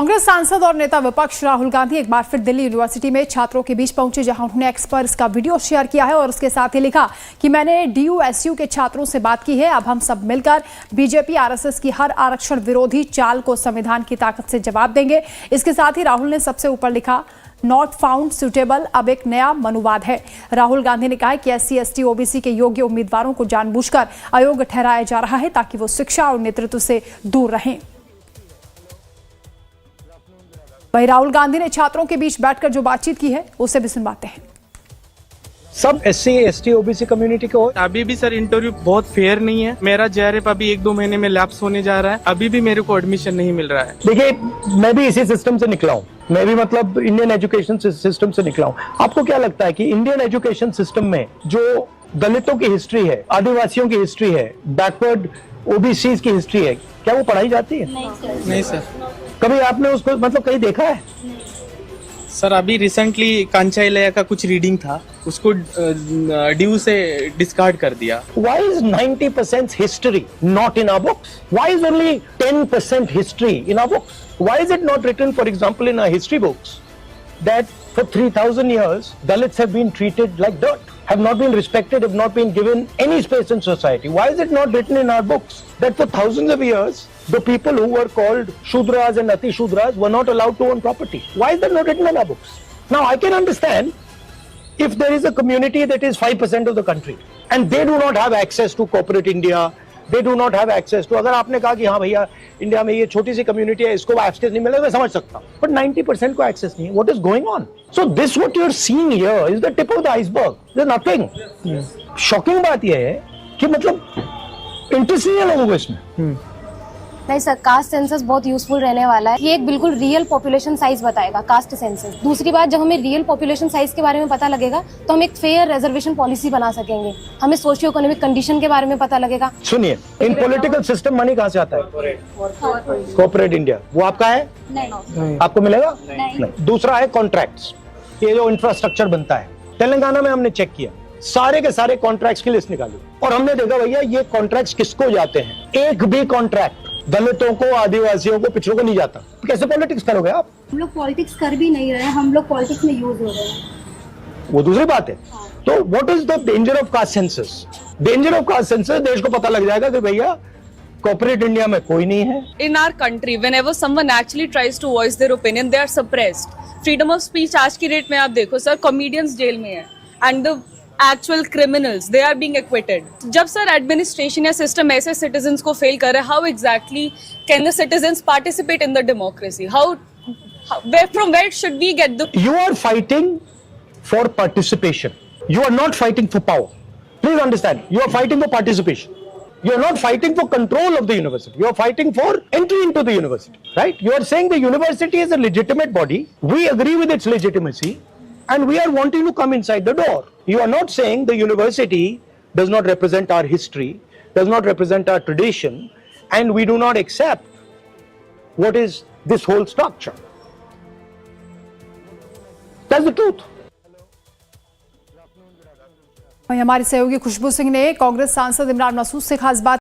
कांग्रेस सांसद और नेता विपक्ष राहुल गांधी एक बार फिर दिल्ली यूनिवर्सिटी में छात्रों के बीच पहुंचे, जहां उन्होंने एक्स पर इसका वीडियो शेयर किया है और उसके साथ ही लिखा कि मैंने डीयूएसयू के छात्रों से बात की है। अब हम सब मिलकर बीजेपी आरएसएस की हर आरक्षण विरोधी चाल को संविधान की ताकत से जवाब देंगे। इसके साथ ही राहुल ने सबसे ऊपर लिखा, नॉट फाउंड सुटेबल अब एक नया मनुवाद है। राहुल गांधी ने कहा कि SC ST OBC के योग्य उम्मीदवारों को जानबूझकर अयोग्य ठहराया जा रहा है ताकि वो शिक्षा और नेतृत्व से दूर रहें। वहीं राहुल गांधी ने छात्रों के बीच बैठकर जो बातचीत की है उसे भी सुनवाते हैं। सब SC ST OBC कम्युनिटी को अभी भी सर इंटरव्यू बहुत फेयर नहीं है। मेरा JRF अभी 1-2 महीने में लैप्स होने जा रहा है, अभी भी मेरे को एडमिशन नहीं मिल रहा है। देखिए, मैं भी इसी सिस्टम से निकला हूँ, मैं भी मतलब इंडियन एजुकेशन सिस्टम से निकला हूँ। आपको क्या लगता है कि इंडियन एजुकेशन सिस्टम में जो दलितों की हिस्ट्री है, आदिवासियों की हिस्ट्री है, बैकवर्ड OBCs की हिस्ट्री है, क्या वो पढ़ाई जाती है? नहीं सर। कभी आपने उसको मतलब कहीं देखा है? सर अभी रिसेंटली कांचाइलया का कुछ रीडिंग था, उसको ड्यू से डिस्कार्ड कर दिया। Why is 90% history not in our books? Why is only 10% history in our books? Why is it not written, for example, in our history books that for 3,000 years Dalits have been treated like dirt, have not been respected, have not been given any space in society? Why is it not written in our books that for thousands of years the people who were called Shudras and Ati Shudras were not allowed to own property? Why is that not written in our books? Now I can understand if there is a community that is 5% of the country and they do not have access to corporate India, they do not have access to, अगर आपने कहा कि हाँ भैया India में ये छोटी सी community है, इसको एक्सेस नहीं मिलेगा, मैं समझ सकता हूँ, but 90% को एक्सेस नहीं है। What is going on? So this what you are seeing here is the tip of the iceberg. There's nothing. Shocking बात ये है कि मतलब इंटरेस्ट नहीं है लोगों को इसमें। नहीं सर, कास्ट सेंसस बहुत यूजफुल रहने वाला है। ये एक बिल्कुल रियल पॉपुलेशन साइज बताएगा कास्ट सेंसस। दूसरी बात, जब हमें रियल पॉपुलेशन साइज के बारे में पता लगेगा तो हम एक फेयर रिजर्वेशन पॉलिसी बना सकेंगे। हमें सोशियो इकोनॉमिक कंडीशन के बारे में पता लगेगा। सुनिए, इन पॉलिटिकल सिस्टम मनी कहाँ से आता है? Corporate India. वो आपका है? नहीं। आपको मिलेगा? नहीं। दूसरा है कॉन्ट्रैक्ट्स, ये जो इंफ्रास्ट्रक्चर बनता है। तेलंगाना में हमने चेक किया, सारे के सारे कॉन्ट्रैक्ट्स की लिस्ट निकाली और हमने देखा भैया ये कॉन्ट्रैक्ट्स किसको जाते हैं। एक भी कॉन्ट्रैक्ट दलितों को, आदिवासियों को, पिछड़ों को नहीं जाता। कैसे पॉलिटिक्स करोगे आप? हम लोग पॉलिटिक्स कर भी नहीं रहे हैं, हम लोग पॉलिटिक्स में यूज हो रहे हैं। वो दूसरी बात है। तो what is the danger of caste census? Danger of caste census, देश को पता लग जाएगा कि भैया कॉर्पोरेट इंडिया में कोई नहीं है। In our country, whenever someone actually tries to voice their opinion, they are suppressed. Freedom of speech आज की डेट में आप देखो सर, comedians जेल में है and the actual criminals they are being acquitted. जब सर एडमिनिस्ट्रेशन या system ऐसे सिटीजन्स को फेल कर रहा है, how exactly can the citizens participate in the democracy? From where should we get the? You are fighting for participation. You are not fighting for power. Please understand. You are fighting for participation. You are not fighting for control of the university. You are fighting for entry into the university, right? You are saying the university is a legitimate body. We agree with its legitimacy. And we are wanting to come inside the door. You are not saying the university does not represent our history, does not represent our tradition, and we do not accept what is this whole structure. That's the truth. हमारी सहयोगी खुशबू सिंह ने कांग्रेस सांसद इमरान मसूद से खास बात